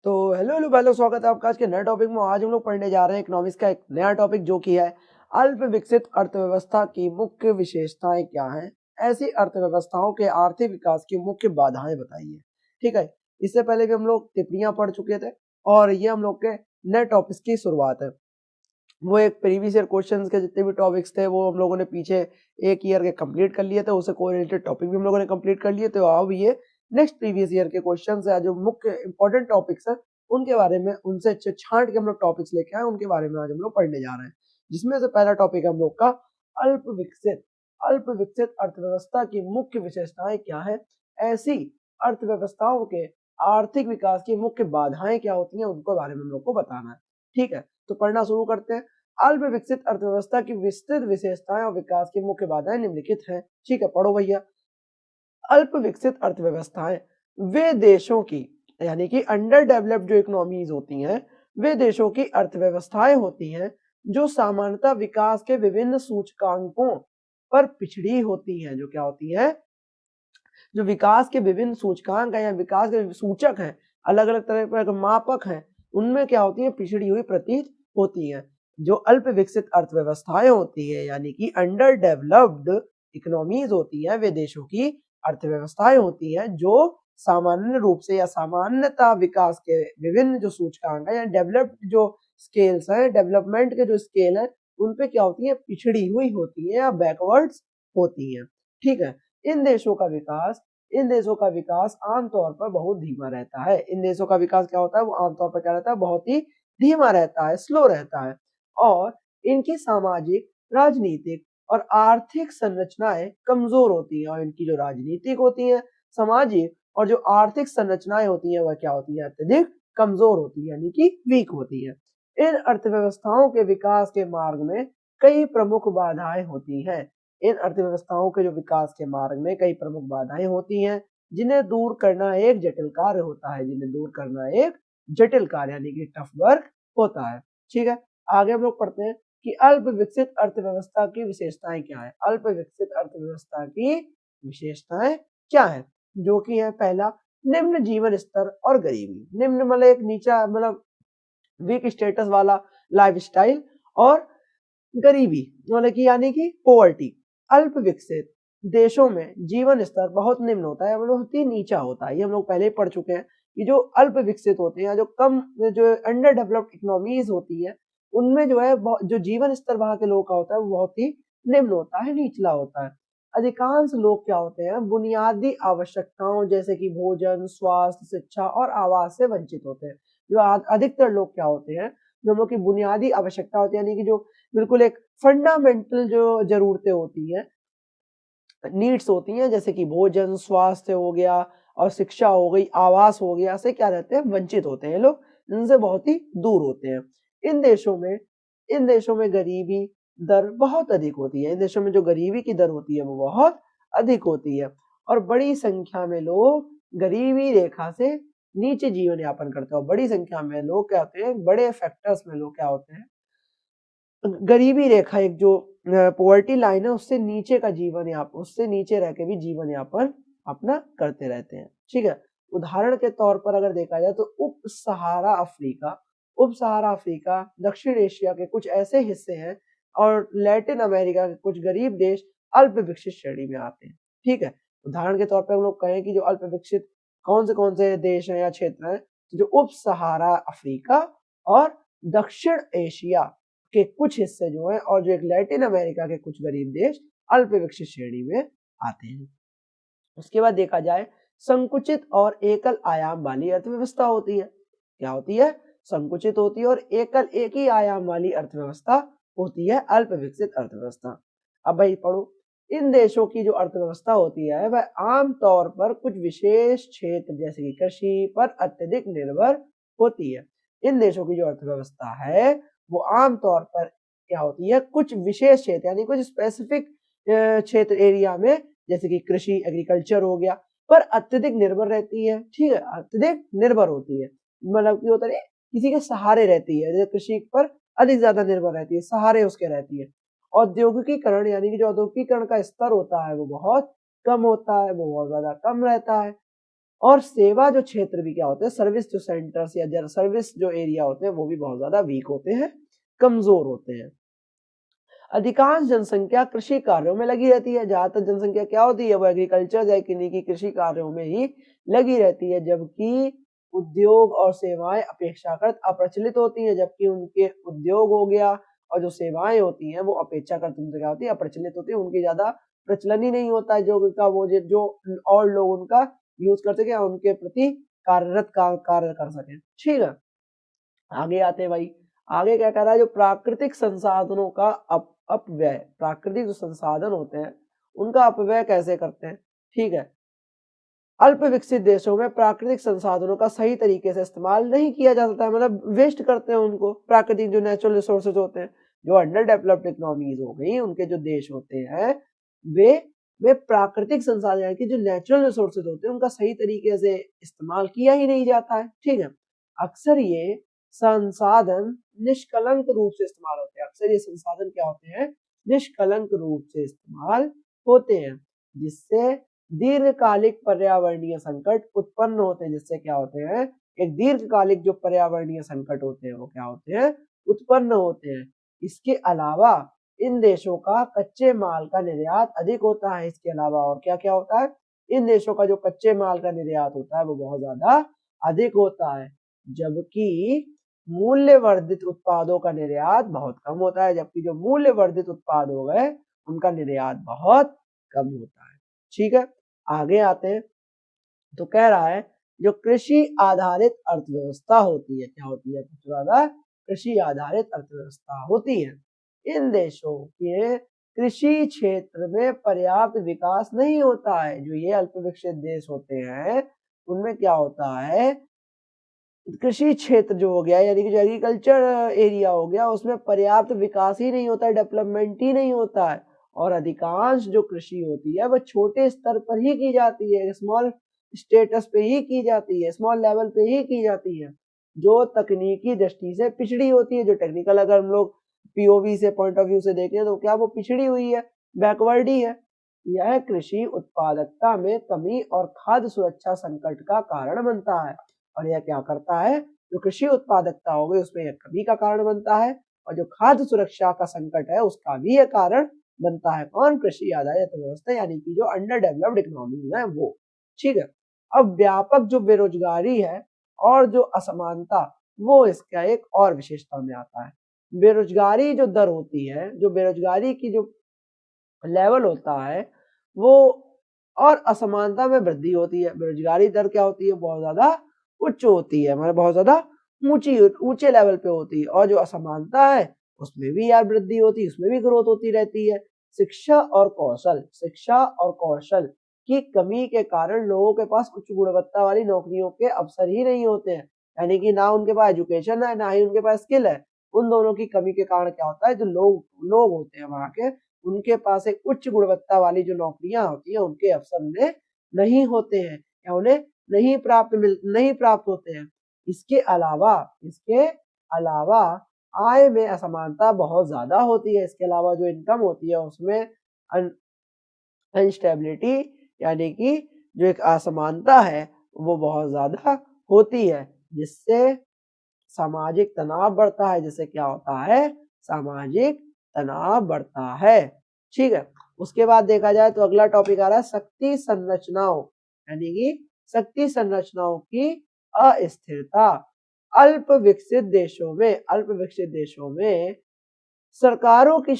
तो hello hello भाई लोग, स्वागत है आपका आज के नए टॉपिक में। आज हम लोग पढ़ने जा रहे हैं इकोनॉमिक्स का एक नया टॉपिक जो कि है अल्प विकसित अर्थव्यवस्था की मुख्य विशेषताएं क्या हैं। ऐसी अर्थव्यवस्थाओं के आर्थिक विकास की मुख्य बाधाएं बताइए। ठीक है, इससे पहले भी हम लोग टिप्पणियां पढ़ चुके थे और ये हम लोग के नए टॉपिक्स की शुरुआत है। वो एक प्रीवियस ईयर क्वेश्चंस के जितने भी टॉपिक्स थे वो हम लोगों ने पीछे एक ईयर के कंप्लीट कर लिए थे, उससे कोरिलेटेड टॉपिक भी हम लोगों ने कंप्लीट कर लिए थे। अब ये नेक्स्ट प्रीवियस ईयर के क्वेश्चंस है, जो मुख्य इंपॉर्टेंट टॉपिक्स है उनके बारे में, उनसे छांट के हम लोग टॉपिक्स लेके आए, उनके बारे में आज हम लोग पढ़ने जा रहे हैं। जिसमें से पहला टॉपिक हम लोग का अल्प विकसित अर्थव्यवस्था की मुख्य विशेषताएं क्या है। ऐसी अर्थव्यवस्थाओं के आर्थिक विकास की मुख्य बाधाएं क्या होती हैं, उनके बारे में हम लोग को बताना है। ठीक है, तो पढ़ना शुरू करते हैं। अल्प विकसित अर्थव्यवस्था की विस्तृत विशेषताएं और विकास की मुख्य बाधाएं निम्नलिखित हैं। ठीक है, पढ़ो भैया। अल्प विकसित अर्थव्यवस्थाएं वे देशों की, यानी कि अंडर डेवलप्ड जो इकोनॉमीज होती हैं, वे देशों की अर्थव्यवस्थाएं होती हैं जो सामान्यतः विकास के विभिन्न सूचकांकों पर पिछड़ी होती हैं। जो क्या होती है, जो विकास के विभिन्न सूचकांक है या विकास के सूचक हैं, अलग अलग तरह के मापक हैं, उनमें क्या होती है, पिछड़ी हुई प्रतीत होती है। जो अल्प विकसित अर्थव्यवस्थाएं होती है, यानी कि अंडर डेवलप्ड इकोनॉमीज होती है, वे देशों की अर्थव्यवस्थाएं होती हैं जो सामान्य रूप से या सामान्यतः विकास के विभिन्न जो सूचकांक है या डेवलप्ड जो स्केल्स हैं, डेवलपमेंट के जो स्केल है, उन पे क्या होती है, पिछड़ी हुई होती है या बैकवर्ड्स होती है। ठीक है, इन देशों का विकास आमतौर पर बहुत धीमा रहता है। इन देशों का विकास क्या होता है, वो आमतौर पर क्या रहता है, बहुत ही धीमा रहता है, स्लो रहता है। और इनकी सामाजिक, राजनीतिक और आर्थिक संरचनाएं कमजोर होती हैं। और इनकी जो राजनीतिक होती हैं, सामाजिक और जो आर्थिक संरचनाएं होती हैं, वह क्या होती है, अत्यधिक कमजोर होती है, यानी कि वीक होती है। इन अर्थव्यवस्थाओं के विकास के मार्ग में कई प्रमुख बाधाएं होती हैं। इन अर्थव्यवस्थाओं के जो विकास के मार्ग में कई प्रमुख बाधाएं होती हैं, जिन्हें दूर करना एक जटिल कार्य होता है। यानी कि टफ वर्क होता है। ठीक है, आगे हम लोग पढ़ते हैं कि अल्प विकसित अर्थव्यवस्था की विशेषताएं क्या है। अल्प विकसित अर्थव्यवस्था की विशेषताएं क्या है, जो कि है पहला, निम्न जीवन स्तर और गरीबी। निम्न मतलब एक नीचा, मतलब वीक स्टेटस वाला लाइफस्टाइल, और गरीबी मतलब कि यानी कि पोवर्टी। अल्प विकसित देशों में जीवन स्तर बहुत निम्न होता है, बहुत ही नीचा होता है। ये हम लोग पहले ही पढ़ चुके हैं कि जो अल्प विकसित होते हैं, जो कम, जो अंडर डेवलप्ड इकोनॉमीज होती है, उनमें जो है जो जीवन स्तर वहां के लोगों का होता है वो बहुत ही निम्न होता है, निचला होता है। अधिकांश लोग क्या होते हैं, बुनियादी आवश्यकताओं जैसे कि भोजन, स्वास्थ्य, शिक्षा और आवास से वंचित होते हैं। जो अधिकतर लोग क्या होते हैं, जो हम लोग की बुनियादी आवश्यकता होती है, यानी कि जो बिल्कुल एक फंडामेंटल जो जरूरतें होती हैं, नीड्स होती हैं, जैसे कि भोजन, स्वास्थ्य हो गया और शिक्षा हो गई, आवास हो गया, से क्या रहते हैं, वंचित होते हैं लोग, इनसे बहुत ही दूर होते हैं। इन देशों में गरीबी दर बहुत अधिक होती है। इन देशों में जो गरीबी की दर होती है वो बहुत अधिक होती है, और बड़ी संख्या में लोग गरीबी रेखा से नीचे जीवन यापन करते हैं। और बड़ी संख्या में लोग क्या होते हैं, बड़े फैक्टर्स में लोग क्या होते हैं, गरीबी रेखा, एक जो पॉवर्टी लाइन है, उससे नीचे का जीवन यापन, उससे नीचे रह के भी जीवन यापन अपना करते रहते हैं। ठीक है, उदाहरण के तौर पर अगर देखा जाए तो उप सहारा अफ्रीका, दक्षिण एशिया के कुछ ऐसे हिस्से हैं और लैटिन अमेरिका के कुछ गरीब देश अल्प विकसित श्रेणी में आते हैं। ठीक है, उदाहरण के तौर पर हम लोग कहें कि जो अल्प विकसित कौन से देश हैं या क्षेत्र हैं, जो उप सहारा अफ्रीका और दक्षिण एशिया के कुछ हिस्से जो हैं, और जो एक लैटिन अमेरिका के कुछ गरीब देश अल्प विकसित श्रेणी में आते हैं। उसके बाद देखा जाए, संकुचित और एकल आयाम वाली अर्थव्यवस्था होती है। क्या होती है, संकुचित होती है और एक ही आयाम वाली अर्थव्यवस्था होती है अल्प विकसित अर्थव्यवस्था। अब भाई पढ़ो, इन देशों की जो अर्थव्यवस्था होती है वह आमतौर पर कुछ विशेष क्षेत्र जैसे कि कृषि पर अत्यधिक निर्भर होती है। इन देशों की जो अर्थव्यवस्था है वो आमतौर पर क्या होती है, कुछ विशेष क्षेत्र, यानी कुछ स्पेसिफिक क्षेत्र, एरिया में, जैसे कि कृषि, एग्रीकल्चर हो गया, पर अत्यधिक निर्भर रहती है। ठीक है, अत्यधिक निर्भर होती है, मतलब कि होता है किसी के सहारे रहती है, जैसे कृषि पर अधिक ज्यादा निर्भर रहती है, सहारे उसके रहती है। औद्योगिकीकरण, यानी कि जो औद्योगिकीकरण का स्तर होता है वो बहुत कम होता है, वो बहुत ज्यादा कम रहता है। और सेवा जो क्षेत्र भी क्या होते हैं, सर्विस जो सेंटर्स या सर्विस जो एरिया होते हैं वो भी बहुत ज्यादा वीक होते हैं, कमजोर होते हैं। अधिकांश जनसंख्या कृषि कार्यों में लगी रहती है, ज्यादातर जनसंख्या क्या होती है वो एग्रीकल्चर या की कृषि कार्यों में ही लगी रहती है, जबकि उद्योग और सेवाएं अपेक्षाकृत अप्रचलित होती हैं, जबकि उनके उद्योग हो गया और जो सेवाएं होती हैं वो अपेक्षाकृत उनसे क्या होती है, अप्रचलित होती है, उनकी ज्यादा प्रचलन ही नहीं होता है, जो उनका वो जो और लोग उनका यूज कर सके, उनके प्रति कार्यरत कार्य कर सके। ठीक है, आगे आते हैं भाई। आगे क्या कह रहा है, जो प्राकृतिक संसाधनों का अपव्यय, प्राकृतिक जो संसाधन होते हैं उनका अपव्यय कैसे करते हैं। ठीक है, अल्प विकसित देशों में प्राकृतिक संसाधनों का सही तरीके से इस्तेमाल नहीं किया जा सकता है, मतलब वेस्ट करते हैं उनको, प्राकृतिक जो नेचुरल रिसोर्सेज होते हैं। जो अंडर डेवलप्ड इकोनॉमीज हो गई, उनके जो देश होते हैं वे प्राकृतिक संसाधन की जो नेचुरल रिसोर्सेज होते हैं उनका सही तरीके से इस्तेमाल किया ही नहीं जाता है। ठीक है, अक्सर ये संसाधन निष्कलंक रूप से इस्तेमाल होते हैं, अक्सर ये संसाधन क्या होते हैं, निष्कलंक रूप से इस्तेमाल होते हैं, जिससे दीर्घकालिक पर्यावरणीय संकट उत्पन्न होते हैं, जिससे क्या होते हैं, एक दीर्घकालिक जो पर्यावरणीय संकट होते हैं वो क्या होते हैं, उत्पन्न होते हैं। इसके अलावा इन देशों का कच्चे माल का निर्यात अधिक होता है। इसके अलावा और क्या क्या होता है, इन देशों का जो कच्चे माल का निर्यात होता है वो बहुत ज्यादा अधिक होता है, जबकि मूल्य वर्धित उत्पादों का निर्यात बहुत कम होता है, जबकि जो मूल्य वर्धित उत्पाद हो गए उनका निर्यात बहुत कम होता है। ठीक है, आगे आते हैं। तो कह रहा है जो कृषि आधारित अर्थव्यवस्था होती है, क्या होती है, कृषि आधारित अर्थव्यवस्था होती है, इन देशों के कृषि क्षेत्र में पर्याप्त विकास नहीं होता है। जो ये अल्प विकसित देश होते हैं उनमें क्या होता है, कृषि क्षेत्र जो हो गया यानी कि जो एग्रीकल्चर एरिया हो गया उसमें पर्याप्त विकास ही नहीं होता है, डेवलपमेंट ही नहीं होता है, और अधिकांश जो कृषि होती है वह छोटे स्तर पर ही की जाती है, स्मॉल स्टेटस पे ही की जाती है, स्मॉल लेवल पे ही की जाती है, जो तकनीकी दृष्टि से पिछड़ी होती है। जो टेक्निकल अगर हम लोग पीओवी से पॉइंट ऑफ व्यू से देखें तो क्या वो पिछड़ी हुई है, बैकवर्ड ही है। यह कृषि उत्पादकता में कमी और खाद्य सुरक्षा संकट का कारण बनता है, और यह क्या करता है, जो कृषि उत्पादकता हो गई उसमें यह कमी का कारण बनता है, और जो खाद्य सुरक्षा का संकट है उसका भी यह कारण बनता है। कौन, कृषि आधारित अर्थव्यवस्था यानी कि जो अंडर डेवलप्ड इकोनॉमी है वो। ठीक है, अब व्यापक जो बेरोजगारी है और जो असमानता वो इसका एक और विशेषता में आता है। बेरोजगारी जो दर होती है, जो बेरोजगारी की जो लेवल होता है वो, और असमानता में वृद्धि होती है। बेरोजगारी दर क्या होती है, बहुत ज्यादा उच्च होती है, मतलब बहुत ज्यादा ऊंचे लेवल पे होती है, और जो असमानता है उसमें भी यार वृद्धि होती है, उसमें भी ग्रोथ होती रहती है। शिक्षा और कौशल की कमी के कारण लोगों के पास उच्च गुणवत्ता वाली नौकरियों के अवसर ही नहीं होते हैं, यानी कि ना उनके पास एजुकेशन है ना ही उनके पास स्किल है। उन दोनों की कमी के कारण क्या होता है, जो लोग होते हैं वहां के, उनके पास एक उच्च गुणवत्ता वाली जो नौकरियां होती हैं उनके अवसर उन्हें नहीं होते हैं, या उन्हें नहीं प्राप्त होते हैं। इसके अलावा आय में असमानता बहुत ज्यादा होती है। इसके अलावा जो इनकम होती है उसमें अनस्टेबिलिटी यानी कि जो एक असमानता है वो बहुत ज्यादा होती है, जिससे सामाजिक तनाव बढ़ता है, जिससे क्या होता है, सामाजिक तनाव बढ़ता है। ठीक है, उसके बाद देखा जाए तो अगला टॉपिक आ रहा है शक्ति संरचनाओं, यानी कि शक्ति संरचनाओं की अस्थिरता। अल्प विकसित देशों में सरकारों की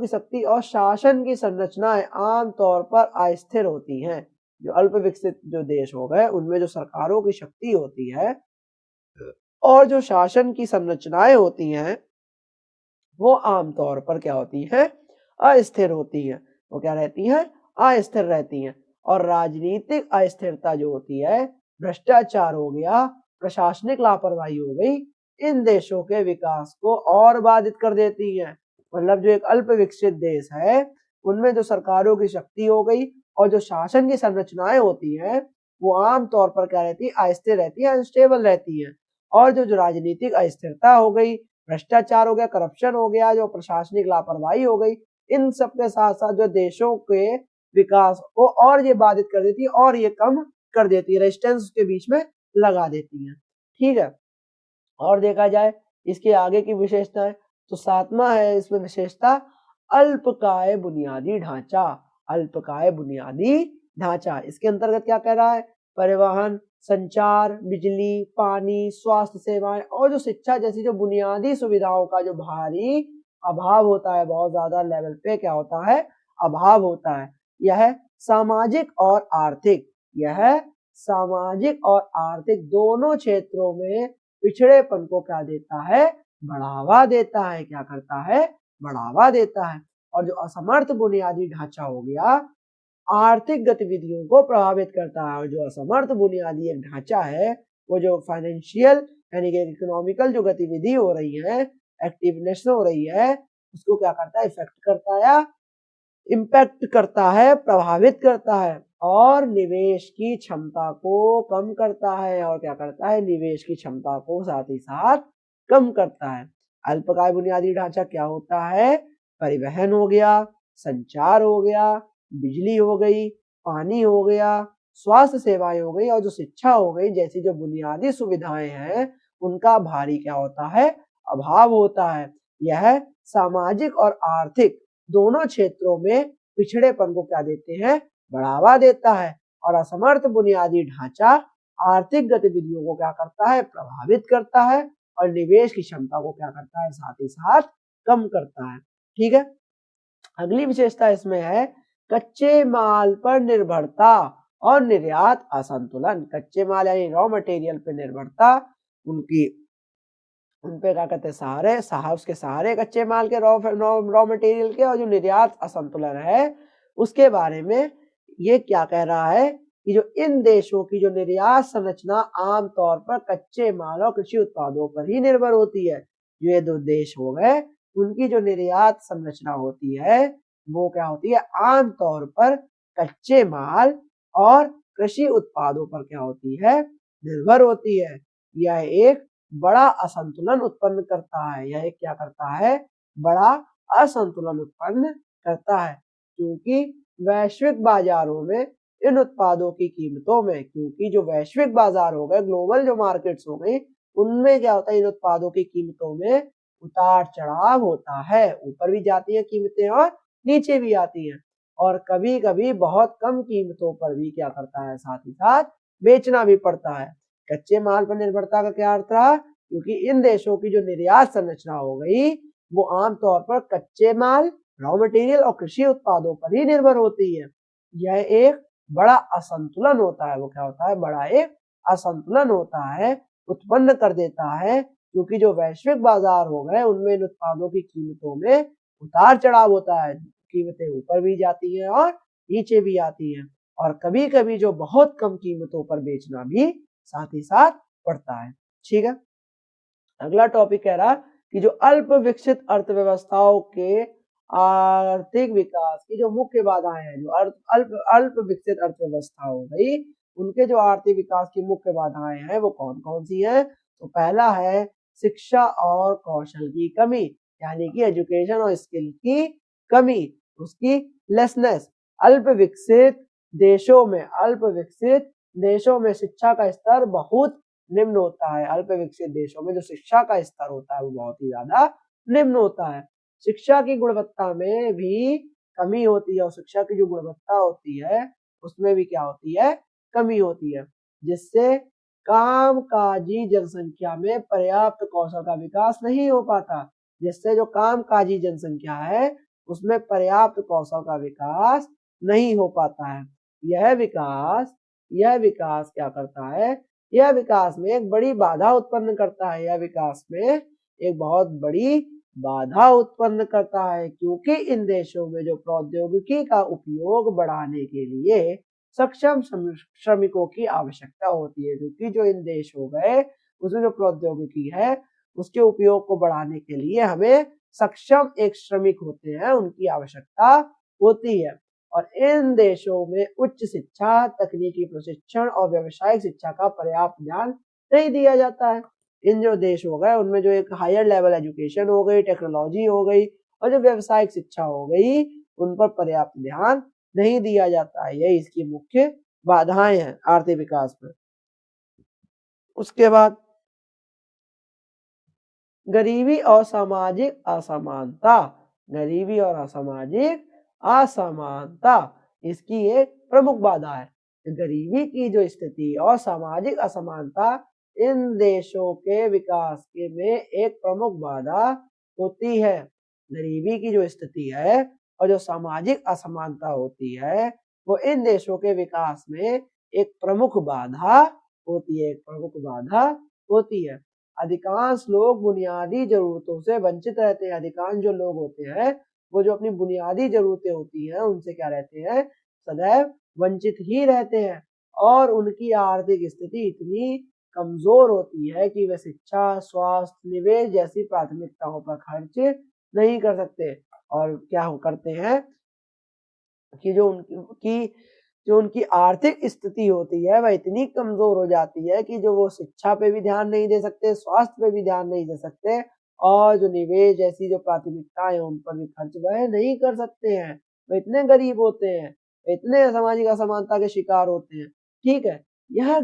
शक्ति और शासन की संरचनाएं आमतौर पर अस्थिर होती हैं। जो अल्प विकसित जो देश हो गए उनमें जो सरकारों की शक्ति होती है और जो शासन की संरचनाएं होती हैं वो आमतौर पर क्या होती है, अस्थिर होती है। वो क्या रहती है, अस्थिर रहती हैं। और राजनीतिक अस्थिरता जो होती है, भ्रष्टाचार हो गया, प्रशासनिक लापरवाही हो गई, इन देशों के विकास को और बाधित कर देती है। मतलब जो एक अल्प विकसित देश है उनमें जो सरकारों की शक्ति हो गई और जो शासन की संरचनाएं होती हैं वो आमतौर पर क्या रहती है, अस्थिर रहती है, अनस्टेबल रहती है। और जो राजनीतिक अस्थिरता हो गई, भ्रष्टाचार हो गया, करप्शन हो गया, जो प्रशासनिक लापरवाही हो गई, इन सब के साथ साथ जो देशों के विकास को और ये बाधित कर देती है और ये कम कर देती है, रेजिस्टेंस उसके बीच में लगा देती है। ठीक है, और देखा जाए इसके आगे की विशेषताएं, तो सातवां है इसमें विशेषता अल्पकाय बुनियादी ढांचा। अल्पकाय बुनियादी ढांचा इसके अंतर्गत क्या कह रहा है, परिवहन, संचार, बिजली, पानी, स्वास्थ्य सेवाएं और जो शिक्षा जैसी जो बुनियादी सुविधाओं का जो भारी अभाव होता है, बहुत ज्यादा लेवल पे क्या होता है, अभाव होता है। यह सामाजिक और आर्थिक, यह सामाजिक और आर्थिक दोनों क्षेत्रों में पिछड़ेपन को क्या देता है, बढ़ावा देता है। क्या करता है, बढ़ावा देता है। और जो असमर्थ बुनियादी ढांचा हो गया, आर्थिक गतिविधियों को प्रभावित करता है। और जो असमर्थ बुनियादी एक ढांचा है, वो जो फाइनेंशियल यानी कि इकोनॉमिकल जो गतिविधि हो रही है, एक्टिवनेस हो रही है, उसको क्या करता है, इफेक्ट करता है या इम्पैक्ट करता है, प्रभावित करता है। और निवेश की क्षमता को कम करता है। और क्या करता है, निवेश की क्षमता को साथ ही साथ कम करता है। अल्पकाय बुनियादी ढांचा क्या होता है, परिवहन हो गया, संचार हो गया, बिजली हो गई, पानी हो गया, स्वास्थ्य सेवाएं हो गई और जो शिक्षा हो गई जैसी जो बुनियादी सुविधाएं हैं, उनका भारी क्या होता है, अभाव होता है। यह सामाजिक और आर्थिक दोनों क्षेत्रों में पिछड़ेपन को क्या देते हैं, बढ़ावा देता है। और असमर्थ बुनियादी ढांचा आर्थिक गतिविधियों को क्या करता है, प्रभावित करता है और निवेश की क्षमता को क्या करता है, साथ ही साथ कम करता है। ठीक है, अगली विशेषता इसमें है कच्चे माल पर निर्भरता और निर्यात असंतुलन। कच्चे माल यानी रॉ मटेरियल पर निर्भरता, उनपे क्या कहते हैं, उसके सहारे कच्चे माल के रॉ मटेरियल के, और जो निर्यात असंतुलन है उसके बारे में ये क्या कह रहा है कि जो इन देशों की जो निर्यात संरचना आमतौर पर कच्चे माल और कृषि उत्पादों पर ही निर्भर होती है। जो ये दो देश हो गए, उनकी जो निर्यात संरचना होती है वो क्या होती है, आमतौर पर कच्चे माल और कृषि उत्पादों पर क्या होती है, निर्भर होती है। यह एक बड़ा असंतुलन उत्पन्न करता है। यह क्या करता है, बड़ा असंतुलन उत्पन्न करता है। क्योंकि वैश्विक बाजारों में इन उत्पादों की कीमतों में, क्योंकि जो वैश्विक बाजार हो गए, ग्लोबल जो मार्केट्स हो गई, उनमें क्या होता है, इन उत्पादों की कीमतों में उतार चढ़ाव होता है। ऊपर भी जाती है कीमतें और नीचे भी आती हैं। और कभी कभी बहुत कम कीमतों पर भी क्या करता है, साथ ही साथ बेचना भी पड़ता है। कच्चे माल पर निर्भरता का क्या अर्थ रहा, क्योंकि इन देशों की जो निर्यात संरचना हो गई वो आमतौर पर कच्चे माल, रॉ मटेरियल और कृषि उत्पादों पर ही निर्भर होती है। यह एक बड़ा असंतुलन होता है। वो क्या होता है, बड़ा एक असंतुलन होता है, उत्पन्न कर देता है। क्योंकि जो वैश्विक बाजार हो गए, उनमें इन उत्पादों की कीमतों में उतार चढ़ाव होता है। कीमतें ऊपर भी जाती हैं और नीचे भी आती हैं। और कभी कभी जो बहुत कम कीमतों पर बेचना भी साथ ही साथ पड़ता है। ठीक है, अगला टॉपिक कह रहा कि जो अल्प विकसित अर्थव्यवस्थाओं के आर्थिक विकास की जो मुख्य बाधाएं हैं, जो अल्प विकसित अर्थव्यवस्था हो गई, उनके जो आर्थिक विकास की मुख्य बाधाएं हैं वो कौन कौन सी हैं। तो पहला है शिक्षा और कौशल की कमी, यानी कि एजुकेशन और स्किल की कमी, उसकी लेसनेस। अल्प विकसित देशों में शिक्षा का स्तर बहुत निम्न होता है। अल्प विकसित देशों में जो शिक्षा का स्तर होता है वो बहुत ही ज्यादा निम्न होता है। शिक्षा की गुणवत्ता में भी कमी होती है और शिक्षा की जो गुणवत्ता होती है उसमें भी क्या होती है, कमी होती है, जिससे कामकाजी जनसंख्या में पर्याप्त कौशल का विकास नहीं हो पाता। जिससे जो कामकाजी जनसंख्या है उसमें पर्याप्त कौशल का विकास नहीं हो पाता है। यह विकास क्या करता है, यह विकास में एक बड़ी बाधा उत्पन्न करता है। यह विकास में एक बहुत बड़ी बाधा उत्पन्न करता है, क्योंकि इन देशों में जो प्रौद्योगिकी का उपयोग बढ़ाने के लिए सक्षम श्रमिकों की आवश्यकता होती है। क्योंकि जो इन देश हो गए उसमें जो प्रौद्योगिकी है उसके उपयोग को बढ़ाने के लिए हमें सक्षम एक श्रमिक होते हैं, उनकी आवश्यकता होती है। और इन देशों में उच्च शिक्षा, तकनीकी प्रशिक्षण और व्यावसायिक शिक्षा का पर्याप्त ध्यान नहीं दिया जाता है। इन जो देश हो गए उनमें जो एक हायर लेवल एजुकेशन हो गई, टेक्नोलॉजी हो गई और जो व्यावसायिक शिक्षा हो गई, उन पर पर्याप्त ध्यान नहीं दिया जाता है। यही इसकी मुख्य बाधाएं हैं आर्थिक विकास में। उसके बाद गरीबी और सामाजिक असमानता, गरीबी और असामाजिक असमानता इसकी एक प्रमुख बाधा है। गरीबी की जो स्थिति और सामाजिक असमानता इन देशों के विकास के में एक प्रमुख बाधा होती है। गरीबी की जो स्थिति है और जो सामाजिक असमानता होती है वो इन देशों के विकास में एक प्रमुख बाधा होती है, एक प्रमुख बाधा होती है। अधिकांश लोग बुनियादी जरूरतों से वंचित रहते हैं। अधिकांश जो लोग होते हैं वो जो अपनी बुनियादी जरूरतें होती हैं उनसे क्या रहते हैं, सदैव वंचित ही रहते हैं और उनकी आर्थिक स्थिति इतनी कमजोर होती है कि वे शिक्षा, स्वास्थ्य, निवेश जैसी प्राथमिकताओं पर खर्च नहीं कर सकते। और क्या करते हैं कि जो उनकी आर्थिक स्थिति होती है वह इतनी कमजोर हो जाती है कि जो वो शिक्षा पे भी ध्यान नहीं दे सकते, स्वास्थ्य पे भी ध्यान नहीं दे सकते और जो निवेश जैसी जो प्राथमिकताएं हैं उन पर भी खर्च वह नहीं कर सकते हैं। वो इतने गरीब होते हैं, इतने सामाजिक असमानता के शिकार होते हैं। ठीक है, यह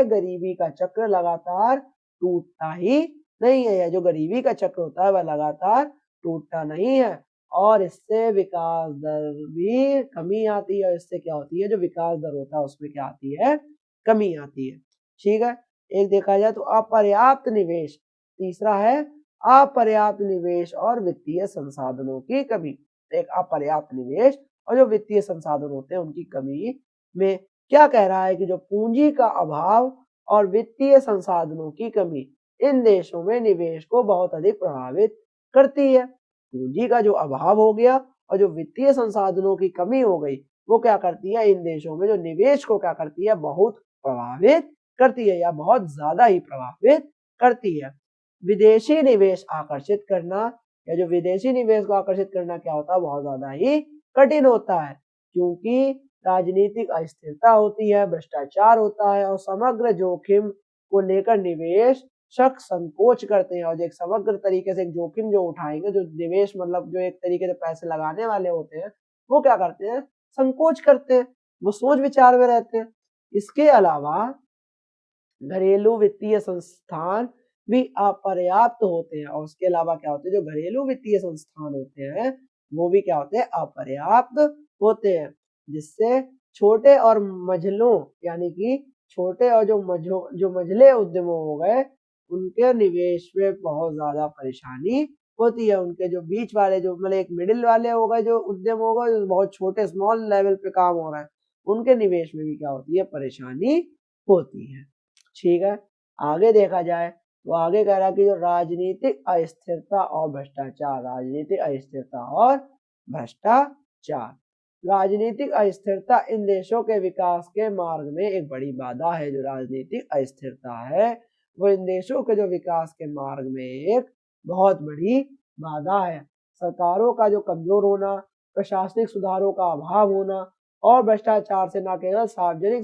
गरीबी का चक्र लगातार टूटता ही नहीं है। यह जो गरीबी का चक्र होता है वह लगातार टूटता नहीं है और इससे विकास दर भी कमी आती है। इससे क्या होती है, जो विकास दर होता है उसमें क्या आती है, कमी आती है। ठीक है, एक देखा जाए तो अपर्याप्त निवेश, तीसरा है अपर्याप्त निवेश और वित्तीय संसाधनों की कमी। एक अपर्याप्त निवेश और जो वित्तीय संसाधन होते हैं उनकी कमी में क्या कह रहा है कि जो पूंजी का अभाव और वित्तीय संसाधनों की कमी इन देशों में निवेश को बहुत अधिक प्रभावित करती है। पूंजी का जो अभाव हो गया और जो वित्तीय संसाधनों की कमी हो गई वो क्या करती है, इन देशों में जो निवेश को क्या करती है, बहुत प्रभावित करती है या बहुत ज्यादा ही प्रभावित करती है। विदेशी निवेश आकर्षित करना या जो विदेशी निवेश को आकर्षित करना क्या होता है, बहुत ज्यादा ही कठिन होता है क्योंकि राजनीतिक अस्थिरता होती है, भ्रष्टाचार होता है और समग्र जोखिम को लेकर निवेश शख्स संकोच करते हैं। और जो एक समग्र तरीके से एक जोखिम जो उठाएंगे, जो निवेश मतलब जो एक तरीके से पैसे लगाने वाले होते हैं वो क्या करते हैं, संकोच करते हैं, वो सोच विचार में रहते हैं। इसके अलावा घरेलू वित्तीय संस्थान भी अपर्याप्त होते हैं और उसके अलावा क्या होते हैं, जो घरेलू वित्तीय संस्थान होते हैं वो भी क्या होते हैं, अपर्याप्त होते हैं, जिससे छोटे और मझलों यानी कि छोटे और जो मझले उद्यमों हो गए उनके निवेश में बहुत ज्यादा परेशानी होती है। उनके जो बीच वाले जो मतलब एक मिडिल वाले हो गए, जो उद्यम हो गए जो बहुत छोटे स्मॉल लेवल पे काम हो रहा है, उनके निवेश में भी क्या होती है, परेशानी होती है। ठीक है, आगे देखा जाए तो आगे कह रहा है कि जो राजनीतिक अस्थिरता और भ्रष्टाचार, राजनीतिक अस्थिरता और भ्रष्टाचार, राजनीतिक अस्थिरता इन देशों के विकास के मार्ग में एक बड़ी बाधा है। जो राजनीतिक अस्थिरता है वो इन देशों के जो विकास के मार्ग में एक बहुत बड़ी बाधा है। सरकारों का जो कमजोर होना, प्रशासनिक सुधारों का अभाव होना और भ्रष्टाचार से न केवल सार्वजनिक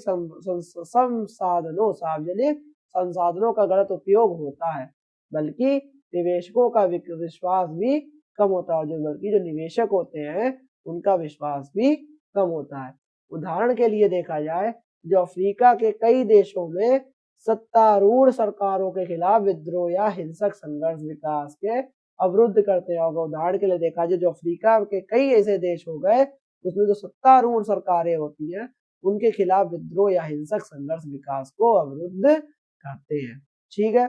संसाधनों का गलत उपयोग होता है बल्कि निवेशकों का विश्वास भी कम होता है। बल्कि जो निवेशक होते हैं उनका विश्वास भी कम होता है। उदाहरण के लिए देखा जाए, जो अफ्रीका के कई देशों में सत्तारूढ़ सरकारों के खिलाफ विद्रोह या हिंसक संघर्ष विकास के अवरुद्ध करते हैं। और उदाहरण के लिए देखा जाए, जो अफ्रीका के कई ऐसे देश हो गए उसमें जो सत्तारूढ़ सरकारें होती हैं उनके खिलाफ विद्रोह या हिंसक संघर्ष विकास को अवरुद्ध करते हैं। ठीक है,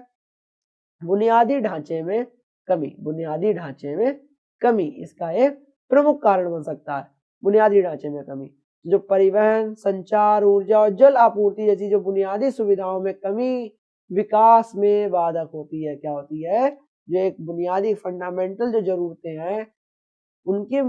बुनियादी ढांचे में कमी, बुनियादी ढांचे में कमी इसका एक प्रमुख कारण बन सकता है। बुनियादी ढांचे में कमी, जो परिवहन, संचार, ऊर्जा और जल आपूर्ति जैसी जो बुनियादी सुविधाओं में कमी विकास में बाधक होती है। क्या होती है, जो एक बुनियादी फंडामेंटल जो जरूरतें हैं उनके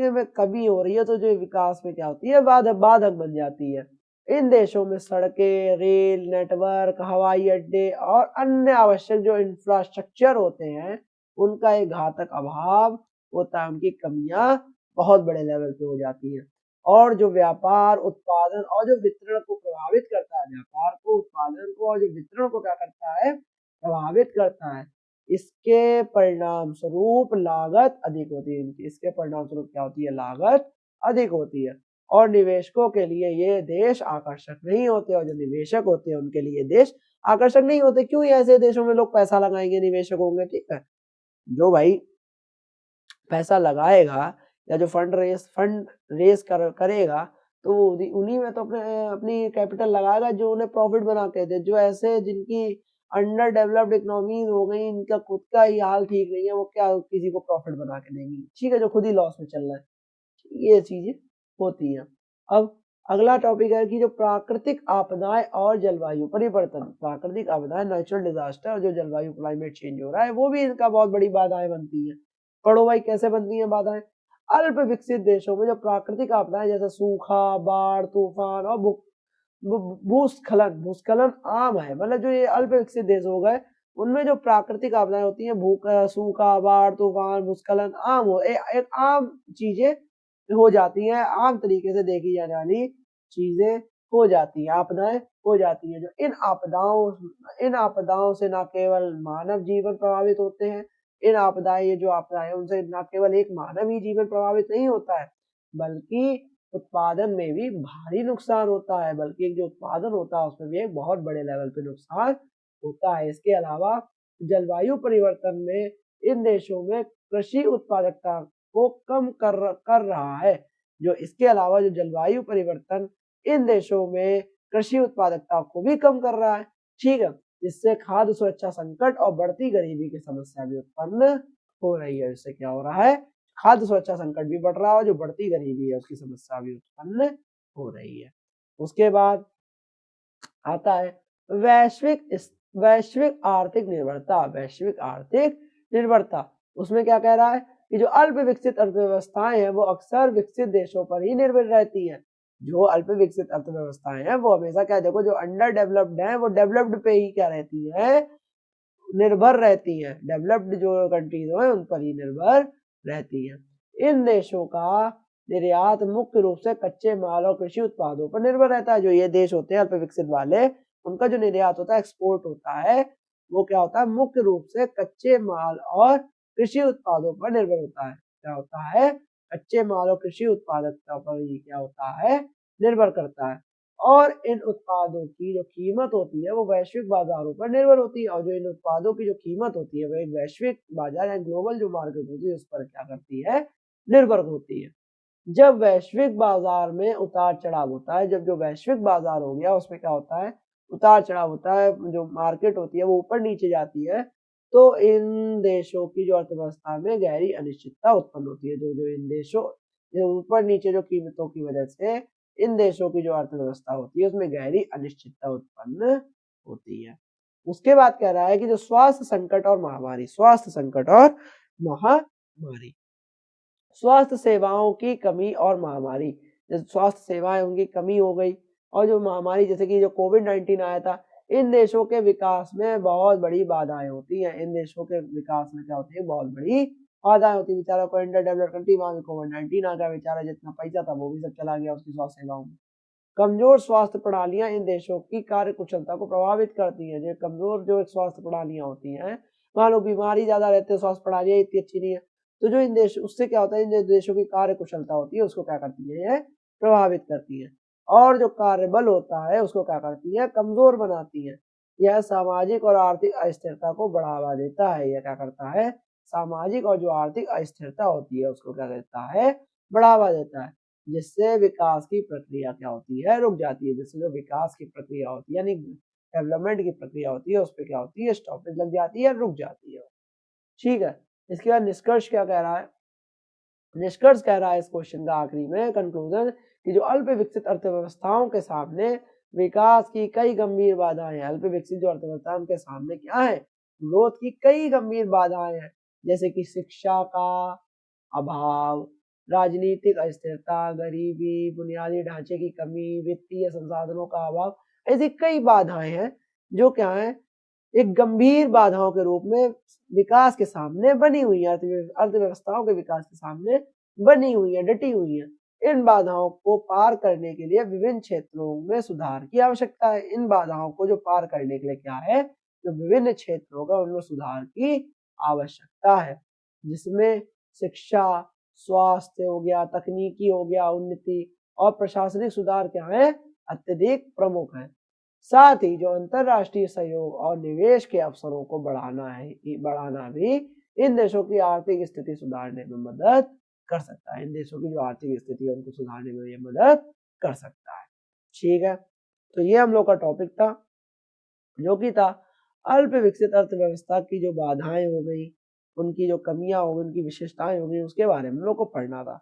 में कमी हो रही है तो जो विकास में क्या होती है, बाधक बन जाती है। इन देशों में सड़कें, रेल नेटवर्क, हवाई अड्डे और अन्य आवश्यक जो इंफ्रास्ट्रक्चर होते हैं उनका एक घातक अभाव होता है। उनकी कमियां बहुत बड़े लेवल पे हो जाती है और जो व्यापार, उत्पादन और जो वितरण को प्रभावित करता है, व्यापार को, उत्पादन को और जो वितरण को क्या करता है, प्रभावित करता है। इसके परिणाम स्वरूप लागत अधिक होती है। इसके परिणाम स्वरूप क्या होती है, लागत अधिक होती है और निवेशकों के लिए ये देश आकर्षक नहीं होते, और जो निवेशक होते हैं उनके लिए देश आकर्षक नहीं होते। क्यों? ऐसे देशों में लोग पैसा लगाएंगे, निवेशक होंगे, ठीक है। जो भाई पैसा लगाएगा या जो फंड रेस करेगा, तो वो उन्हीं में तो अपनी कैपिटल लगाएगा जो उन्हें प्रॉफिट बना के दे। जो ऐसे जिनकी अंडर डेवलप्ड इकोनॉमीज हो गई, इनका खुद का ही हाल ठीक नहीं है, वो क्या किसी को प्रॉफिट बना के देंगी, ठीक है, जो खुद ही लॉस में चल रहा है। ये चीजें होती हैं। अब अगला टॉपिक है कि जो प्राकृतिक आपदाएं और जलवायु परिवर्तन, प्राकृतिक आपदाएं नेचुरल डिजास्टर और जो जलवायु क्लाइमेट चेंज हो रहा है, वो भी इनका बहुत बड़ी बाधाएं बनती हैं। पढ़ो भाई कैसे बनती हैं बाधाएं। अल्प विकसित देशों में जो प्राकृतिक आपदाएं जैसे सूखा, बाढ़, तूफान और भूस्खलन, भूस्खलन आम है। मतलब जो ये अल्प विकसित देश हो गए, उनमें जो प्राकृतिक आपदाएं होती हैं, सूखा, बाढ़, तूफान, भूस्खलन एक आम चीजें हो जाती हैं, आम तरीके से देखी जाने वाली चीजें हो जाती हैं, आपदाएं हो जाती हैं। जो इन आपदाओं से न केवल मानव जीवन प्रभावित होते हैं, इन आपदाएं, ये जो आपदाएं उनसे न केवल एक मानव ही जीवन प्रभावित नहीं होता है, बल्कि उत्पादन में भी भारी नुकसान होता है, बल्कि एक जो उत्पादन होता है उसमें भी एक बहुत बड़े लेवल पे नुकसान होता है। इसके अलावा जलवायु परिवर्तन में इन देशों में कृषि उत्पादकता को कम कर रहा है। जो इसके अलावा जो जलवायु परिवर्तन इन देशों में कृषि उत्पादकता को भी कम कर रहा है, ठीक है, जिससे खाद्य सुरक्षा संकट और बढ़ती गरीबी की समस्या भी उत्पन्न हो रही है। इससे क्या हो रहा है? खाद्य सुरक्षा संकट भी बढ़ रहा है, जो बढ़ती गरीबी है उसकी समस्या भी उत्पन्न हो रही है। उसके बाद आता है वैश्विक आर्थिक निर्भरता, वैश्विक आर्थिक निर्भरता। उसमें क्या कह रहा है कि जो अल्प विकसित अर्थव्यवस्थाएं हैं वो अक्सर विकसित देशों पर ही निर्भर रहती हैं। जो अल्प विकसित अर्थव्यवस्थाएं हैं वो हमेशा क्या, देखो जो अंडर डेवलप्ड है वो डेवलप्ड पे ही क्या रहती है, निर्भर रहती है। डेवलप्ड जो कंट्रीज हैं उन पर ही निर्भर रहती है। इन देशों का निर्यात मुख्य रूप से कच्चे माल और कृषि उत्पादों पर निर्भर रहता है। जो ये देश होते हैं अल्प विकसित वाले, उनका जो निर्यात होता है, एक्सपोर्ट होता है, वो क्या होता है, मुख्य रूप से कच्चे माल और कृषि उत्पादों पर निर्भर होता है। क्या होता है? कच्चे माल और कृषि उत्पादकता पर ही क्या होता है, निर्भर करता है। और इन उत्पादों की जो कीमत होती है वो वैश्विक बाजारों पर निर्भर होती है। और जो इन उत्पादों की जो कीमत होती है वो एक वैश्विक बाजार या ग्लोबल जो मार्केट होती है उस पर क्या करती है, निर्भर होती है। जब वैश्विक बाजार में उतार चढ़ाव होता है, जब जो वैश्विक बाजार हो गया उसमें क्या होता है, उतार चढ़ाव होता है, जो मार्केट होती है वो ऊपर नीचे जाती है, तो इन देशों की जो अर्थव्यवस्था में गहरी अनिश्चितता उत्पन्न होती है। जो जो इन देशों ऊपर नीचे जो कीमतों की वजह से इन देशों की जो अर्थव्यवस्था होती है उसमें गहरी अनिश्चितता उत्पन्न होती है। उसके बाद कह रहा है कि जो स्वास्थ्य संकट और महामारी, स्वास्थ्य संकट और महामारी, स्वास्थ्य सेवाओं की कमी और महामारी, जैसे स्वास्थ्य सेवाएं उनकी कमी हो गई, और जो महामारी जैसे कि जो कोविड-19 आया था, इन देशों के विकास में बहुत बड़ी बाधाएं होती हैं। इन देशों के विकास में क्या होती है, बहुत बड़ी बाधाएं होती है। बेचारा कोई अंडर डेवलप्ड कंट्री, वहां में कोविड-19 आ गया, बेचारा जितना पैसा था वो भी सब चला गया उसकी स्वास्थ्य सेवाओं में। कमजोर स्वास्थ्य प्रणालियां इन देशों की कार्य कुशलता को प्रभावित करती हैं। जो कमजोर जो स्वास्थ्य प्रणालियां होती हैं, मान लो बीमारी ज्यादा रहते हैं, स्वास्थ्य प्रणालियां इतनी अच्छी नहीं है, तो जो इन देश उससे क्या होता है, इन देशों की कार्य कुशलता होती है उसको क्या करती है, ये प्रभावित करती है। और जो कार्य बल होता है उसको क्या करती है, कमजोर बनाती है। यह सामाजिक और आर्थिक अस्थिरता को बढ़ावा देता है। यह क्या करता है, सामाजिक और जो आर्थिक अस्थिरता होती है उसको क्या देता है, बढ़ावा देता है, जिससे विकास की प्रक्रिया क्या होती है, रुक जाती है। जिससे जो विकास की प्रक्रिया होती है यानी डेवलपमेंट की प्रक्रिया होती है उस पर क्या होती है, स्टॉपेज लग जाती है, रुक जाती है, ठीक है। इसके बाद निष्कर्ष क्या कह रहा है, निष्कर्ष कह रहा है इस क्वेश्चन का आखिरी में कंक्लूजन, कि जो अल्प विकसित अर्थव्यवस्थाओं के सामने विकास की कई गंभीर बाधाएं हैं। अल्प विकसित जो अर्थव्यवस्था उनके सामने क्या है, ग्रोथ की कई गंभीर बाधाएं हैं, जैसे कि शिक्षा का अभाव, राजनीतिक अस्थिरता, गरीबी, बुनियादी ढांचे की कमी, वित्तीय संसाधनों का अभाव, ऐसी कई बाधाएं हैं जो क्या है, एक गंभीर बाधाओं के रूप में विकास के सामने बनी हुई है, अर्थव्यवस्थाओं के विकास के सामने बनी हुई है, डटी हुई है। इन बाधाओं को पार करने के लिए विभिन्न क्षेत्रों में सुधार की आवश्यकता है। इन बाधाओं को जो पार करने के लिए क्या है, जो विभिन्न क्षेत्रों का उनमें सुधार की आवश्यकता है, जिसमें शिक्षा, स्वास्थ्य हो गया, तकनीकी हो गया, उन्नति और प्रशासनिक सुधार क्या है, अत्यधिक प्रमुख है। साथ ही जो अंतरराष्ट्रीय सहयोग और निवेश के अवसरों को बढ़ाना भी इन देशों की आर्थिक स्थिति सुधारने में मदद कर सकता है। इन देशों की जो आर्थिक स्थिति है उनको सुधारने में ये मदद कर सकता है। ठीक है, तो ये हम लोग का टॉपिक था, जो कि था अल्प विकसित अर्थव्यवस्था की जो बाधाएं हो गई, उनकी जो कमियां हो गई, उनकी विशेषताएं हो गई, उसके बारे में हम लोग को पढ़ना था।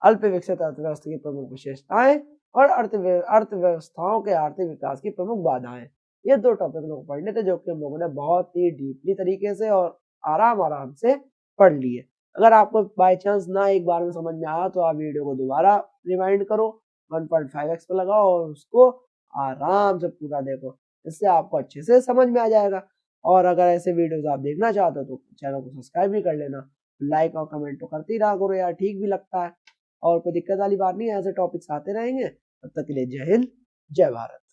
अल्प विकसित अर्थव्यवस्था की प्रमुख विशेषताएं और अर्थव्यवस्थाओं के आर्थिक विकास की प्रमुख बाधाएं, ये दो टॉपिक लोग पढ़ने थे, जो कि हम लोगों ने बहुत ही डीपली तरीके से और आराम से पढ़ लिए। अगर आपको बाय चांस ना एक बार में समझ में आया तो आप वीडियो को दोबारा रिवाइंड करो, 1.5x पे लगाओ और उसको आराम से पूरा देखो, इससे आपको अच्छे से समझ में आ जाएगा। और अगर ऐसे वीडियोस आप देखना चाहते हो तो चैनल को सब्सक्राइब भी कर लेना, लाइक और कमेंट तो करते ही रहा करो यार, ठीक भी लगता है और कोई दिक्कत वाली बात नहीं है, ऐसे टॉपिक्स आते रहेंगे। तब तक के लिए जय हिंद, जय भारत।